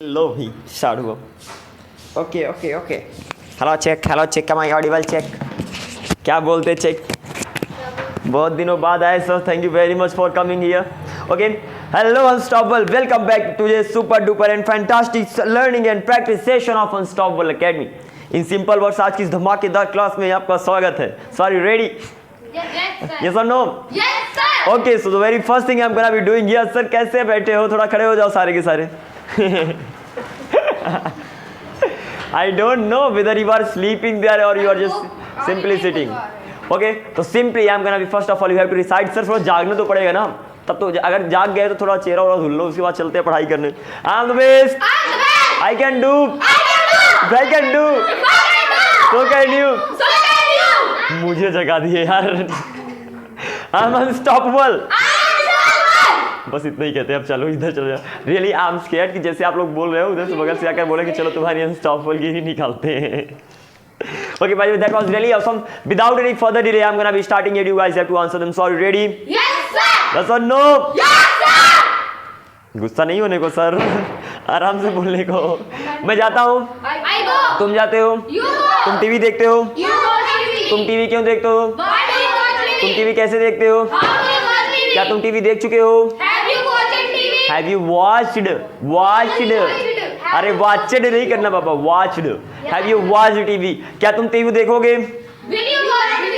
लो भी स्टार्ट हुआ। Okay okay okay, hello check, come I audible check, क्या बोलते चेक। बहुत दिनों बाद आए sir, thank you very much for coming here. Okay, hello unstoppable, welcome back to ये super duper and fantastic learning and practice session of unstoppable academy. In simple words, आज की इस धमाकेदार क्लास में आपका स्वागत है। Sorry, ready? यस और no? Okay, so the very first thing I am gonna be doing here. Sir कैसे बैठे हो? थोड़ा खड़े हो जाओ सारे के सारे। I don't know whether you are sleeping there or you are just simply sitting. Okay, तो simply I am gonna be first of all you have to recite. Sir थोड़ा जागना तो पड़ेगा ना, तब तो अगर जाग गए तो थोड़ा चेहरा वोड़ा धुल लो, उसके बाद चलते हैं पढ़ाई करने। I am the best. I can do. I can do. So can you. मुझे जगा दिए यार। I am unstoppable. बस इतना ही कहते हैं। अब चलो इधर चलो जाओ। रियली आई एम स्केयर्ड कि जैसे आप लोग बोल रहे हो उधर से बगल से आकर बोले कि चलो तुम्हारी अनस्टॉपेबल गिरी निकालते हैं। Okay, by the way, that was really awesome. Without any further delay, I'm gonna be starting it. You guys have to answer them. Sorry, ready? Yes, sir. Yes or no? Yes, sir. गुस्सा नहीं होने को sir, आराम से बोलने को। मैं जाता हूँ। I go. तुम जाते हो। You go. तुम टीवी देखते हो। You go TV. तुम टीवी क्यों देखते हो? Why do you watch TV? तुम टीवी कैसे देखते हो? How do you watch TV? क्या तुम टीवी देख चुके हो? Have you watched TV? Have you watched? अरे watched नहीं करना पापा, watched. Have you watched TV? क्या तुम टीवी देखोगे? Will you watch TV?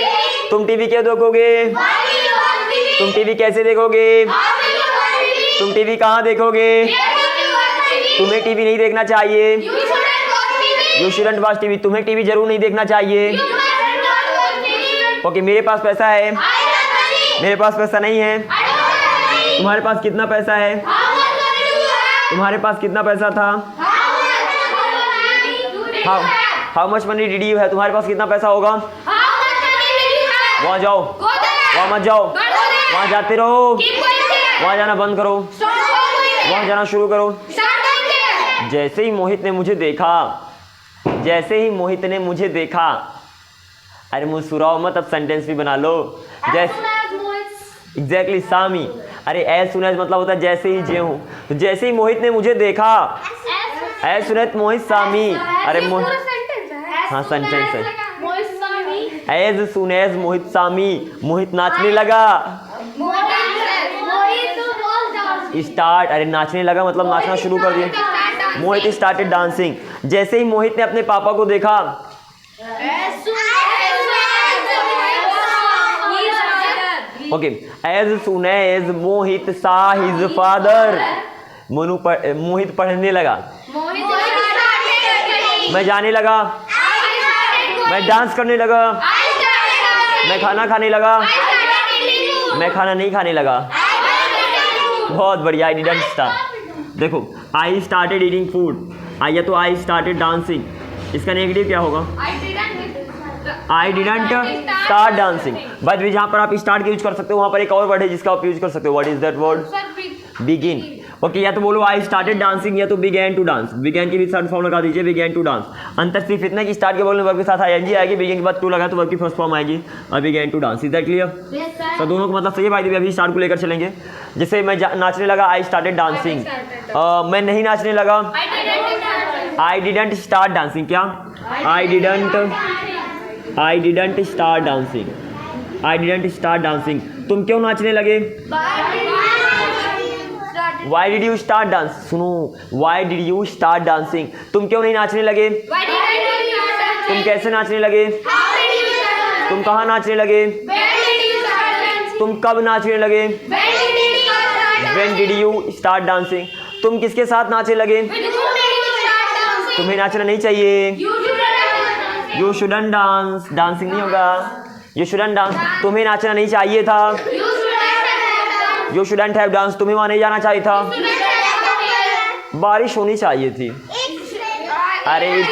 तुम टीवी क्यों देखोगे? Why will you watch TV? तुम टीवी कैसे देखोगे? How will you watch TV? तुम टीवी कहाँ देखोगे? Where will you watch TV? तुम्हें टीवी नहीं देखना चाहिए। You shouldn't watch TV. You shouldn't watch TV. तुम्हें टीवी जरूर नहीं देखना चाहिए। You shouldn't watch TV. Okay, मेरे पास पैसा है। I have money. मेरे पास पैसा नहीं है। I don't have money. तुम्हारे पास कितना पैसा है? How much money do you have? तुम्हारे पास कितना पैसा था? How much money do you have? How much money did you है? तुम्हारे पास कितना पैसा होगा? How much money will you have? वहाँ जाओ, Go there. वहाँ मत जाओ, Don't go there. वहाँ जाते रहो। Keep going there. वहाँ जाना बंद करो, Stop going there. वहाँ जाना शुरू करो। Start going there. जैसे ही मोहित ने मुझे देखा, जैसे ही मोहित ने मुझे देखा, अरे मुस्कुराओ मत, अब सेंटेंस भी बना लो। एग्जैक्टली सामी। अरे एज सुन एज मतलब होता है जैसे ही जे हूँ, तो जैसे ही मोहित ने मुझे देखा, एज सुन एज मोहित सामी। अरे हाँ सेंटेंस है। एज सुन एज मोहित सामी, मोहित नाचने लगा। स्टार्ट, अरे नाचने लगा मतलब नाचना शुरू कर दिया। मोहित स्टार्टेड डांसिंग। जैसे ही मोहित ने अपने पापा को देखा, ओके, एज सुन एज मोहित सा हिज फादर। मोहित पढ़ने लगा, मैं जाने लगा, मैं डांस करने लगा, मैं खाना खाने लगा, मैं खाना नहीं खाने लगा। बहुत बढ़िया। आई डिडंट स्टार्ट। देखो, आई स्टार्टेड ईटिंग फूड, आई तो आई स्टार्टेड डांसिंग। इसका नेगेटिव क्या होगा? आई डिडंट स्टार्ट डांसिंग। बट भी जहाँ पर आप स्टार्ट का यूज कर सकते हो, वहाँ पर एक और वर्ड है जिसका आप यूज कर सकते हो। What is that word? Begin. Okay, या तो बोलो आई स्टार्टेड डांसिंग या तो बिगैन टू डांस। बिगैन की भी शॉर्ट फॉर्म लगा दीजिए, बिगैन टू डांस। अंतर सिर्फ इतना कि स्टार्ट के बोलने वर्ब के साथ आईएनजी आएगी, बिगेन के बाद टू लगा तो वर्ब की फर्स्ट फॉर्म आएगी और begin to dance. Is that clear? तो दोनों को मतलब सही है भाई। अभी स्टार्ट को लेकर चलेंगे। जैसे मैं नाचने लगा, आई स्टार्टेड डांसिंग। मैं नहीं नाचने लगा, आई डिडंट स्टार्ट डांसिंग। क्या? I didn't start dancing. I didn't start dancing. तुम क्यों नाचने लगे? Why did you start dance? सुनो, Why did you start dancing? तुम क्यों नहीं नाचने लगे? तुम कैसे नाचने लगे? तुम कहाँ नाचने लगे? तुम कब नाचने लगे? When did you start dancing? तुम किसके साथ नाचने लगे? तुम्हें नाचना नहीं चाहिए। You shouldn't dance. डांसिंग नहीं होगा। You shouldn't dance. तुम्हें नाचना नहीं चाहिए था। You shouldn't have danced. तुम्हें वहाँ नहीं जाना चाहिए था। बारिश होनी चाहिए थी। अरे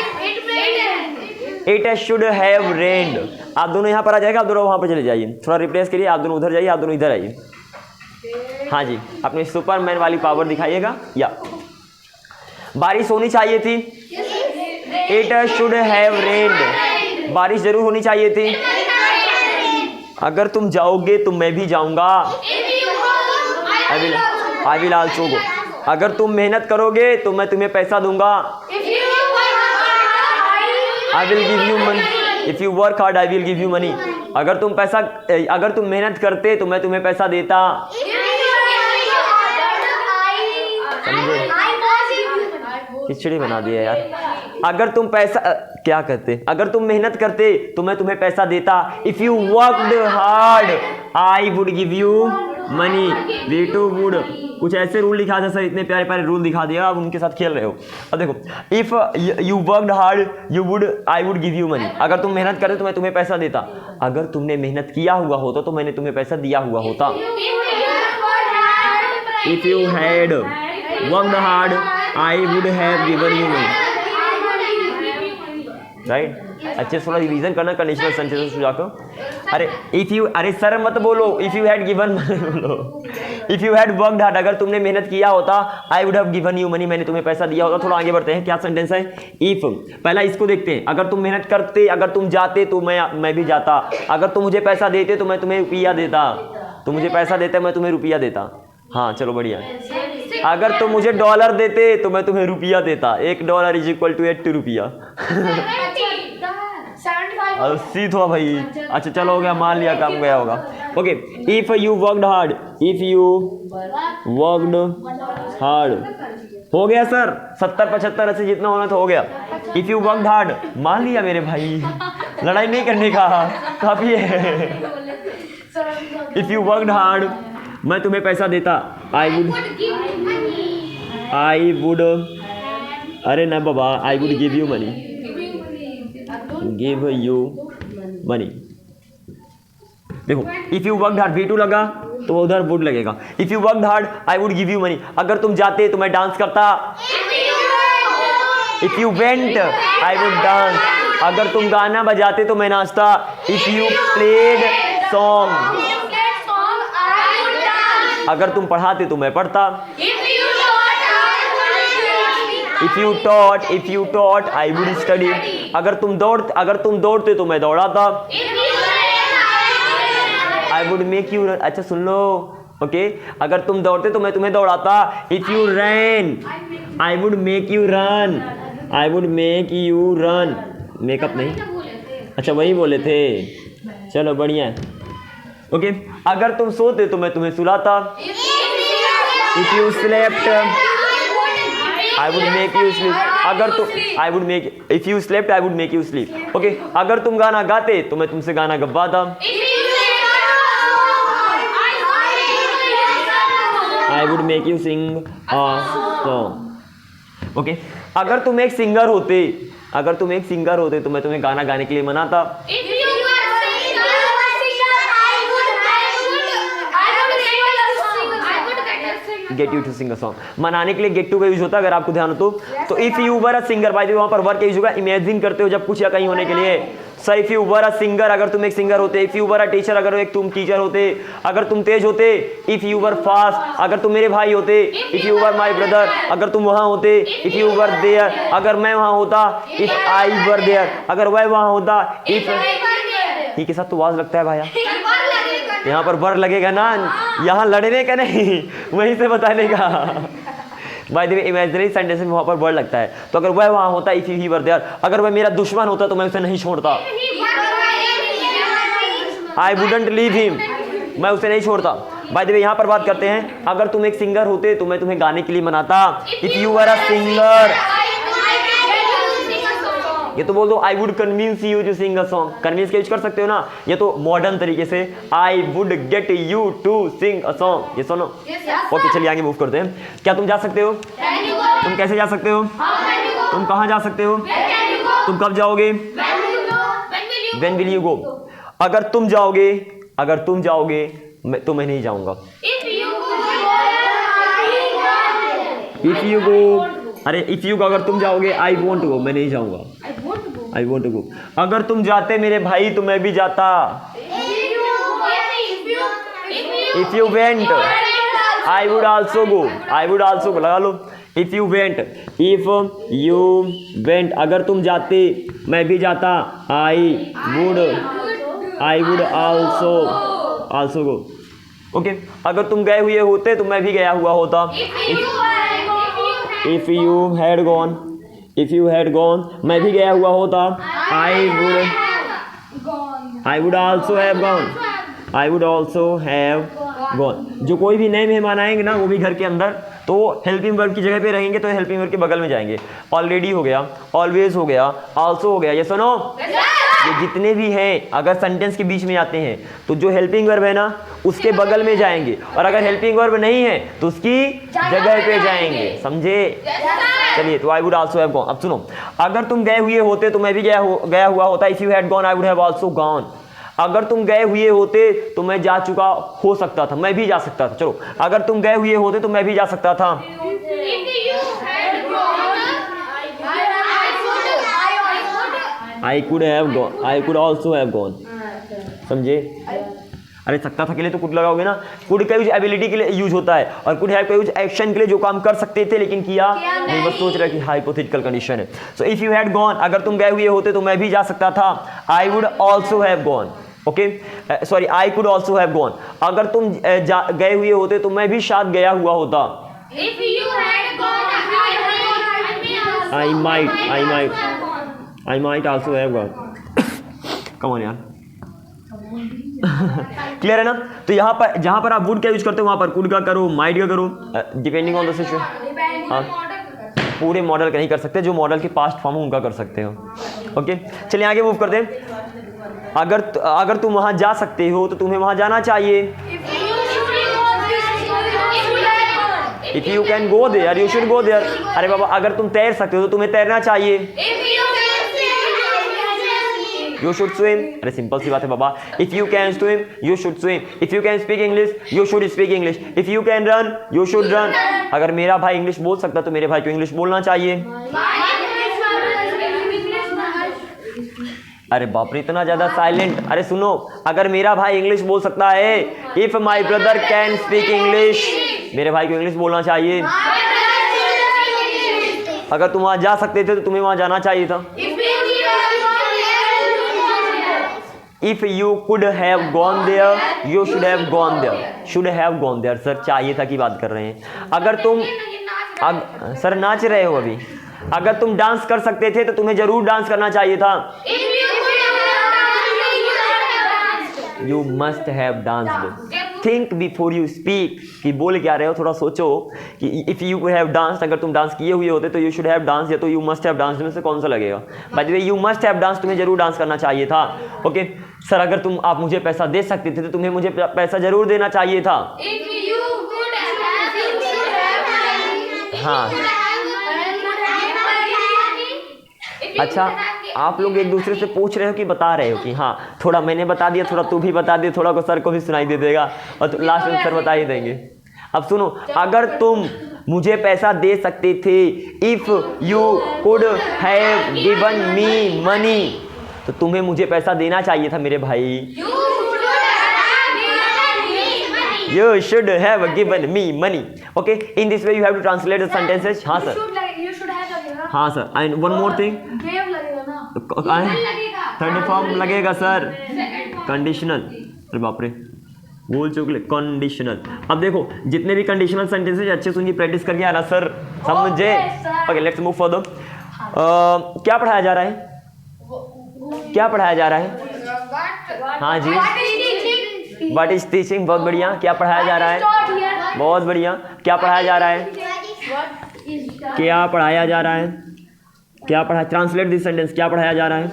it should have rained. आप दोनों यहाँ पर आ जाएगा, आप दोनों वहाँ पर चले जाइए। थोड़ा रिप्लेस करिए, आप दोनों उधर जाइए, आप दोनों इधर आइए। हाँ जी, अपनी सुपरमैन वाली पावर दिखाइएगा। या बारिश होनी चाहिए थी। It should have rained. बारिश जरूर होनी चाहिए थी। अगर तुम जाओगे तो मैं भी जाऊंगा। I will also go. अगर तुम मेहनत करोगे तो मैं तुम्हें पैसा दूंगा। If you work hard, I will give you money. If you work hard I will give you money. अगर तुम मेहनत करते तो मैं तुम्हें पैसा देता। समझे? खिचड़ी बना दिया यार। अगर तुम पैसा क्या कहते, अगर तुम मेहनत करते तो मैं तुम्हें पैसा देता। If you worked hard I would give you money. We too would कुछ ऐसे रूल लिखा जैसे इतने प्यारे प्यारे रूल दिखा दिया, आप उनके साथ खेल रहे हो। अब देखो, if you worked hard you would I would give you money. अगर तुम मेहनत करते तो मैं तुम्हें पैसा देता। अगर तुमने मेहनत किया हुआ होता तो मैंने तुम्हें पैसा दिया हुआ होता। If you had worked hard I would have given you money. Right? अच्छे से थोड़ा रिवीजन करना कंडीशनल सेंटेंसेस को जाकर। अरे सर मत बोलो, इफ यू हैड गिवन बोलो। If you had worked hard, अगर तुमने मेहनत किया होता I would have given you money, मैंने तुम्हें पैसा दिया होता। थोड़ा आगे बढ़ते हैं, क्या सेंटेंस है? इफ, पहला इसको देखते हैं। अगर तुम मेहनत करते, अगर तुम जाते तो मैं भी जाता। अगर तुम मुझे पैसा देते तो मैं तुम्हें रुपया देता। तुम मुझे पैसा देते मैं तुम्हें रुपया देता। हाँ चलो बढ़िया। अगर तुम मुझे डॉलर देते तो मैं तुम्हें रुपया देता। $1 इज इक्वल टू 80 रुपया। सीधा भाई। अच्छा चलो हो गया, मान लिया काम गया होगा। Okay, if you worked hard, if you worked hard, हो गया सर 70-75 ऐसे जितना होना था हो गया। इफ यू वर्कड हार्ड मान लिया मेरे भाई, लड़ाई नहीं करने का, काफी है। इफ यू वर्कड हार्ड मैं तुम्हें पैसा देता। आई वुड अरे ना बाबा, I would give you money. Give you money. देखो, if you worked hard V2 लगा तो उधर वुड लगेगा। If you worked hard I would give you money. अगर तुम जाते तो मैं डांस करता। If you went I would dance. अगर तुम गाना बजाते तो मैं नाचता। इफ यू प्लेड सॉन्ग, अगर तुम पढ़ाते तो मैं पढ़ता। If you taught I would study. अगर तुम दौड़ते तो मैं दौड़ाता। I would make you run. अच्छा सुन लो, ओके, अगर तुम दौड़ते तो मैं तुम्हें दौड़ाता। If you ran I would make you run. I would make you run. Makeup नहीं, अच्छा वही बोले थे, चलो बढ़िया है। ओके, अगर तुम सोते तो मैं तुम्हें सुलाता। If you slept I would make you sleep. अगर तुम I would make if you slept I would make you sleep. Okay, अगर तुम गाना गाते तो मैं तुमसे गाना गवाता। I would make you sing a song. Okay, अगर तुम एक सिंगर होते तो मैं तुम्हें गाना गाने के लिए मनाता। Get you to sing a song, मनाने के लिए गेट टू का यूज होता है, अगर आपको ध्यान हो तो। If you were a singer, by the way वहां पर वर्क यूज होगा, इमेजिन करते हो जब कुछ या कहीं होने के लिए। So if you were a singer, अगर तुम एक सिंगर होते। If you were a teacher, अगर एक तुम टीचर होते। अगर तुम तेज होते। इफ यू वर फास्ट, अगर तुम मेरे भाई होते। If you were my brother, अगर तुम वहां होते। इफ यू वर देयर, अगर मैं वहां होता। इफ आई वर देयर, अगर वह वहां होता। इफ ही के साथ तो वाज लगता है भाया, यहाँ पर वर लगेगा ना, यहाँ लड़ने का नहीं, वहीं से बताने का। By the way imaginary sentence में वहाँ पर वर लगता है, तो अगर वह वहाँ होता, इफ ही वर देयर, अगर वह मेरा दुश्मन होता तो मैं उसे नहीं छोड़ता। आई वुडंट लीव हिम, मैं उसे नहीं छोड़ता। बाय द वे यहाँ पर बात करते हैं, अगर तुम एक सिंगर होते तो मैं तुम्हें गाने के लिए मनाता। If you were a singer, ये तो बोल दो I would convince you to sing a song. Convince का यूज कर सकते हो ना, ये तो मॉडर्न तरीके से I would get you to sing a song. ये सुनो, ओके चलिए आगे मूव करते हैं। क्या तुम जा सकते हो? तुम कैसे जा सकते हो? तुम कहाँ जा सकते हो? तुम कब जाओगे? When will you go? अगर तुम जाओगे तो मैं नहीं जाऊंगा। इफ यू गो, अरे इफ यू गो, अगर तुम जाओगे, आई वॉन्ट गो, मैं नहीं जाऊंगा। आई वॉन्ट गो। अगर तुम जाते मेरे भाई तो मैं भी जाता। If you went I would also go. I would also go लगा लो। इफ यू वेंट अगर तुम जाते मैं भी जाता। I would also go. Okay अगर तुम गए हुए होते तो मैं भी गया हुआ होता। इफ यू हैड गॉन मैं भी गया हुआ होता। I would also have gone. जो कोई भी नए मेहमान आएंगे ना वो भी घर के अंदर तो हेल्पिंग वर्ब की जगह पे रहेंगे तो हेल्पिंग वर्ब के बगल में जाएंगे। ऑलरेडी हो गया, ऑलवेज हो गया, आल्सो हो गया। ये सुनो ये जितने भी हैं अगर सेंटेंस के बीच में आते हैं तो जो हेल्पिंग वर्ब है ना उसके बगल में जाएंगे, और अगर हेल्पिंग वर्ब नहीं है तो उसकी जगह पे जाएंगे। समझे? चलिए तो I would also have gone. अब सुनो अगर तुम गए हुए होते तो मैं भी गया हुआ होता। If you had gone I would have also gone. अगर तुम गए हुए होते तो मैं जा चुका हो सकता था, मैं भी जा सकता था। चलो अगर तुम गए हुए होते तो मैं भी जा सकता था। I could also have gone. समझे? अरे सकता था के लिए तो कुड लगाओगे ना। कुड का यूज एबिलिटी के लिए यूज होता है और कुड हैव का यूज एक्शन के लिए, जो काम कर सकते थे लेकिन किया नहीं, बस सोच रहे कि हाइपोथेटिकल कंडीशन है। So if you had gone अगर तुम गए हुए होते तो मैं भी जा सकता था। I would also have gone. Okay sorry I could also have gone. अगर तुम गए हुए होते तो मैं भी शायद गया हुआ होता। If you had gone, I might also have gone. Come on यार। क्लियर है ना? तो यहाँ पर जहाँ पर आप वुड का यूज करते हो वहाँ पर कुड का करो, माइट का करो, डिपेंडिंग ऑन द सिचुएशन। हाँ पूरे मॉडल का नहीं कर सकते, जो मॉडल के पास्ट फॉर्म उनका कर सकते हो। ओके चलिए आगे मूव करते हैं। अगर तुम वहाँ जा सकते हो तो तुम्हें वहाँ जाना चाहिए। If you can go there you should go there. अरे बाबा अगर तुम तैर सकते हो तो तुम्हें तैरना चाहिए। You should swim. अरे सिंपल सी बात है बाबा। If you can swim you should swim. If you can speak English you should speak English. If you can run you should run. अगर मेरा भाई इंग्लिश बोल सकता तो मेरे भाई को इंग्लिश बोलना चाहिए। अरे बाप रे इतना ज्यादा साइलेंट। अरे सुनो अगर मेरा भाई इंग्लिश बोल सकता है, if my brother can speak English, मेरे भाई को इंग्लिश बोलना चाहिए। अगर तुम वहां जा सकते थे तो तुम्हें वहां जाना चाहिए था। If you could have gone there you should have gone there. Should have gone there sir चाहिए था की बात कर रहे हैं। अगर तुम सर नाच रहे हो अभी। अगर तुम डांस कर सकते थे तो तुम्हें जरूर डांस करना चाहिए था। You must have danced. Think before you speak कि बोल क्या रहे हो, थोड़ा सोचो कि इफ यू हैव डांस, अगर तुम डांस किए हुए होते तो यू शुड हैव डांस या तो यू मस्ट हैव डांस में से कौन सा लगेगा? By the way you must have dance, तुम्हें जरूर डांस करना चाहिए था। ओके सर अगर आप मुझे पैसा दे सकते थे तो तुम्हें मुझे पैसा जरूर देना चाहिए था। हाँ अच्छा आप लोग एक दूसरे से पूछ रहे हो कि बता रहे हो कि हाँ थोड़ा मैंने बता दिया, थोड़ा तू भी बता दे, थोड़ा को सर को भी सुनाई दे देगा और तो लास्ट में सर बता ही देंगे। अब सुनो अगर तुम मुझे पैसा दे सकते थे, if you could have given me money, तो तुम्हें मुझे पैसा देना चाहिए था मेरे भाई। You should have given me money. Okay, in this way you have to translate the sentences. हाँ सर। You should have लगेगा ना? हाँ sir. And one more thing. Have लगेगा ना? थर्ड फॉर्म लगेगा सर। कंडीशनल। अरे बाप रे बोल चुके कंडीशनल। अब देखो जितने भी कंडीशनल सेंटेंसेस अच्छे से उनकी प्रैक्टिस करके आना सर, समझे? Okay let's move for the क्या पढ़ाया जा रहा है? क्या पढ़ाया जा रहा है? हाँ जी व्हाट इज टीचिंग। बहुत बढ़िया। क्या पढ़ाया जा रहा है? बहुत बढ़िया। क्या पढ़ाया जा रहा है? क्या पढ़ाया जा रहा है? क्या पढ़ा ट्रांसलेट दिस सेंटेंस। क्या पढ़ाया जा रहा है?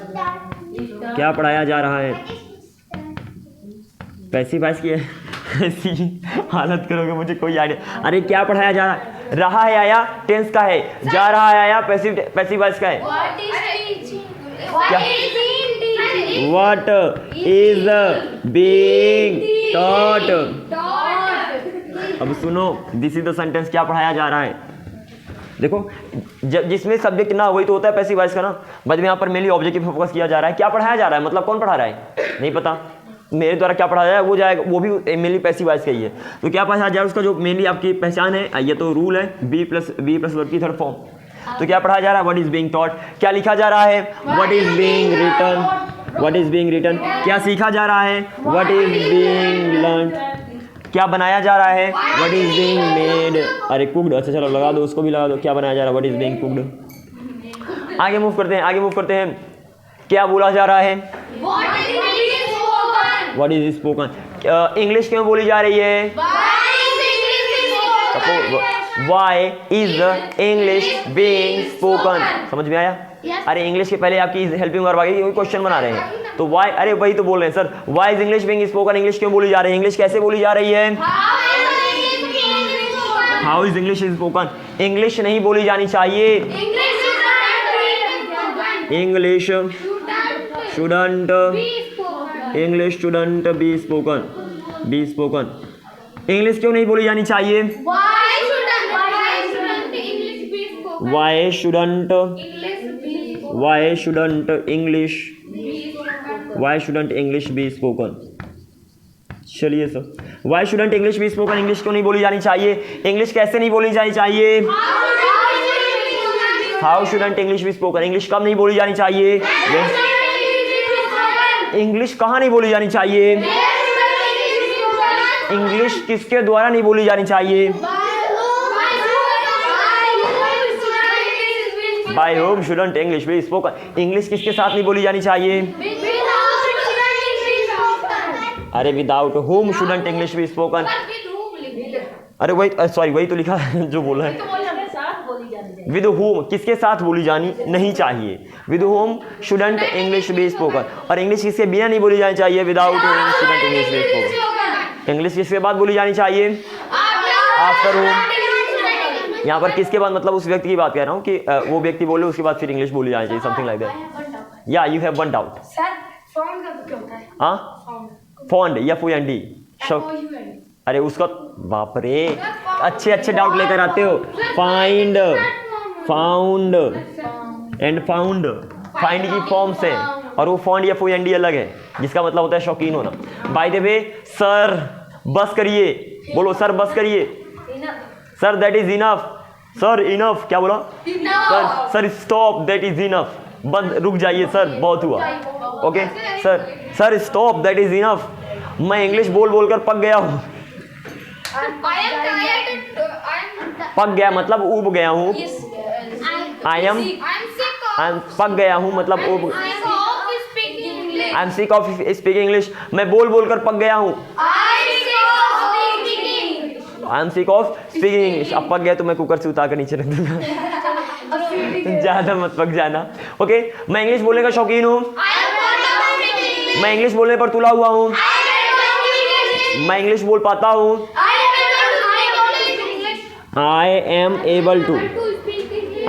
क्या पढ़ाया जा रहा है? पैसी पास की ऐसी हालत करोगे मुझे कोई आइडिया। अरे क्या पढ़ाया जा रहा है? रहा है आया टेंस का है, जा रहा है आया पैसिव वॉइस का है। क्या What is being taught? अब सुनो दिस इज द सेंटेंस। क्या पढ़ाया जा रहा है? देखो जिसमें सब्जेक्ट ना वही तो होता है पैसिव वॉइस का ना। बाद में यहाँ पर मेनली ऑब्जेक्ट पे फोकस किया जा रहा है। क्या पढ़ाया जा रहा है मतलब कौन पढ़ा रहा है नहीं पता, मेरे द्वारा क्या पढ़ाया जाए वो जाएगा, वो भी मेनली पैसिव वॉइस का ही है। तो क्या पढ़ाया जा रहा है उसका जो मेनली आपकी पहचान है, ये तो रूल है बी प्लस वर्ब की थर्ड फॉर्म। तो क्या पढ़ाया जा रहा है? What is being taught. क्या लिखा जा रहा है? What is being written. What is being written. क्या सीखा जा रहा है? What is being learn. क्या बनाया जा रहा है? व्हाट इज बीइंग मेड, अरे कुकड, अच्छा चलो लगा दो, उसको भी लगा दो, क्या बनाया जा रहा है? What is being cooked. आगे मूव करते हैं, आगे मूव करते हैं। क्या बोला जा रहा है? What is spoken. इंग्लिश क्यों बोली जा रही है? Why is English being spoken. समझ में आया? अरे इंग्लिश के पहले आपकी हेल्पिंग वर्ब आ गई, कोई क्वेश्चन बना रहे हैं तो वाई, अरे वही तो बोल रहे हैं sir, why is English being spoken. English क्यों बोली जा रही है? इंग्लिश कैसे बोली जा रही है? How is English is spoken. English नहीं बोली जानी चाहिए, English shouldn't, English shouldn't be spoken, be spoken. English क्यों नहीं बोली जानी चाहिए? Why shouldn't, why shouldn't English, why shouldn't English be spoken. चलिए sir, why shouldn't English be spoken. English क्यों नहीं बोली जानी चाहिए? इंग्लिश कैसे नहीं बोली जानी चाहिए? How shouldn't English be spoken. English कब नहीं बोली जानी चाहिए? इंग्लिश कहाँ नहीं बोली जानी चाहिए? इंग्लिश किसके द्वारा नहीं बोली जानी चाहिए? By whom shouldn't English be spoken. English किसके साथ नहीं बोली जानी चाहिए? अरे without whom shouldn't English be spoken. अरे वही, सॉरी वही तो लिखा है जो बोला है। विद होम किसके साथ बोली जानी नहीं चाहिए? With home shouldn't English be spoken. और इंग्लिश किसके बिना नहीं बोली जानी चाहिए? Without whom shouldn't English be spoken. English किसके बाद बोली जानी चाहिए? After home. यहाँ पर किसके बाद मतलब उस व्यक्ति की बात कह रहा हूँ कि वो व्यक्ति बोले उसके बाद फिर इंग्लिश बोली जानी चाहिए, समथिंग लाइक दैट। या यू हैव वन डाउट। हाँ, फॉन्ड या फूएंडी। अरे उसका, बाप रे, अच्छे अच्छे डाउट लेकर आते हो। Find, found and found, find की फॉर्म्स है और वो फॉन्ड या फूएंडी अलग है, जिसका मतलब होता है शौकीन होना। बाय द वे, सर बस करिए, बोलो सर बस करिए। Sir that is enough, sir enough, क्या बोला? Sir, sir stop, that is enough, बंद, रुक जाइए सर, बहुत हुआ। Okay sir, sir stop, that is enough. मैं इंग्लिश बोल बोल कर पक गया हूँ। पक गया मतलब उब गया हूँ। आई एम पक गया हूँ मतलब उब। I am sick of speaking English. मैं बोल बोल कर पक गया हूँ। I am sick of speaking English. अब पक गया तो मैं कुकर से उतार कर नीचे रख दूंगा। ज्यादा मत पक जाना। ओके, मैं इंग्लिश बोलने का शौकीन हूँ। मैं इंग्लिश बोलने पर तुला हुआ हूँ। मैं इंग्लिश बोल पाता हूँ। I am able to,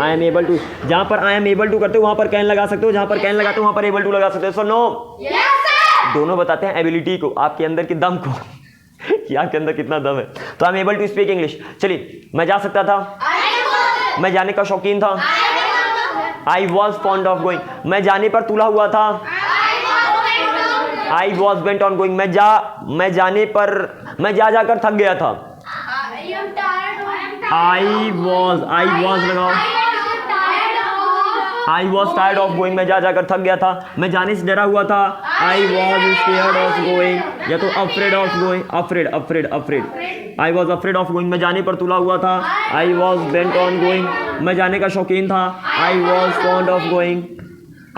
I am able to. जहाँ पर आई एम एबल टू करते हो वहाँ पर कैन लगा सकते हो, जहाँ पर कैन लगाते हो वहाँ पर एबल टू लगा सकते हो। सो नो, दोनों बताते हैं एबिलिटी को, आपके अंदर के दम को कि आपके अंदर कितना दम है। तो I am able to speak English. चलिए, मैं जा सकता था, मैं जाने का शौकीन था। I was fond of going, मैं जाने पर तुला हुआ था। I was bent on going, मैं जाने पर, मैं जा जाकर थक गया था। आई वॉज लगाओ। I was tired of going, मैं जा जाकर थक गया था। मैं जाने से डरा हुआ था। I was scared of going, या तो afraid of going, afraid afraid afraid. I was afraid of going, मैं जाने पर तुला हुआ था। I was bent on going, मैं जाने का शौकीन था। I was fond of going,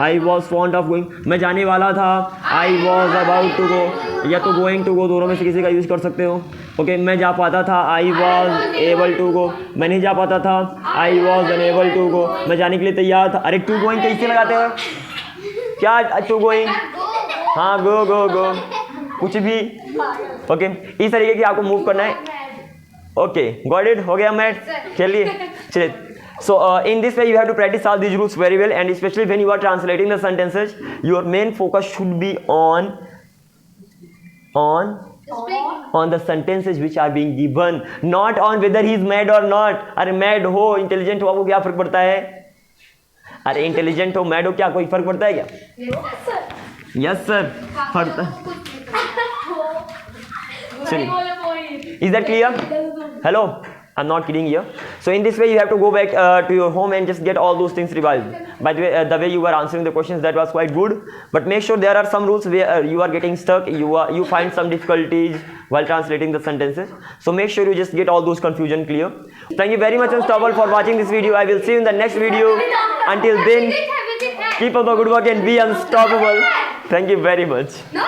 I was fond of going, मैं जाने वाला था। I was about to go, या तो गोइंग टू गो, दोनों में से किसी का यूज कर सकते हो। ओके, मैं जा पाता था। I was able to go, मैं नहीं जा पाता था। I was unable to go, मैं जाने के लिए तैयार था। अरे टू गोइंग कैसे लगाते हो? क्या टू गोइंग? हाँ, गो गो गो, कुछ भी। ओके, इस तरीके की आपको मूव करना है। ओके, गॉट इट, हो गया मैट। चलिए। So in this way you have to practice all these rules very well, and especially when you are translating the sentences, your main focus should be on the sentences which are being given, not on whether he is mad or not. अरे mad हो, intelligent हो, आपको क्या फर्क पड़ता है? अरे intelligent हो, mad हो, क्या कोई फर्क पड़ता है क्या? Yes sir, पड़ता। चलिए, is that clear? Hello, I'm not kidding here. So So in this way, you have to go back to your home and just get all those things revised. By the way you were answering the questions, that was quite good. But make sure there are some rules where you are getting stuck. You find some difficulties while translating the sentences. So make sure you just get all those confusion clear. Thank you very much, Unstoppable, for watching this video. I will see you in the next video. Until then, keep up the good work and be unstoppable. Thank you very much. No,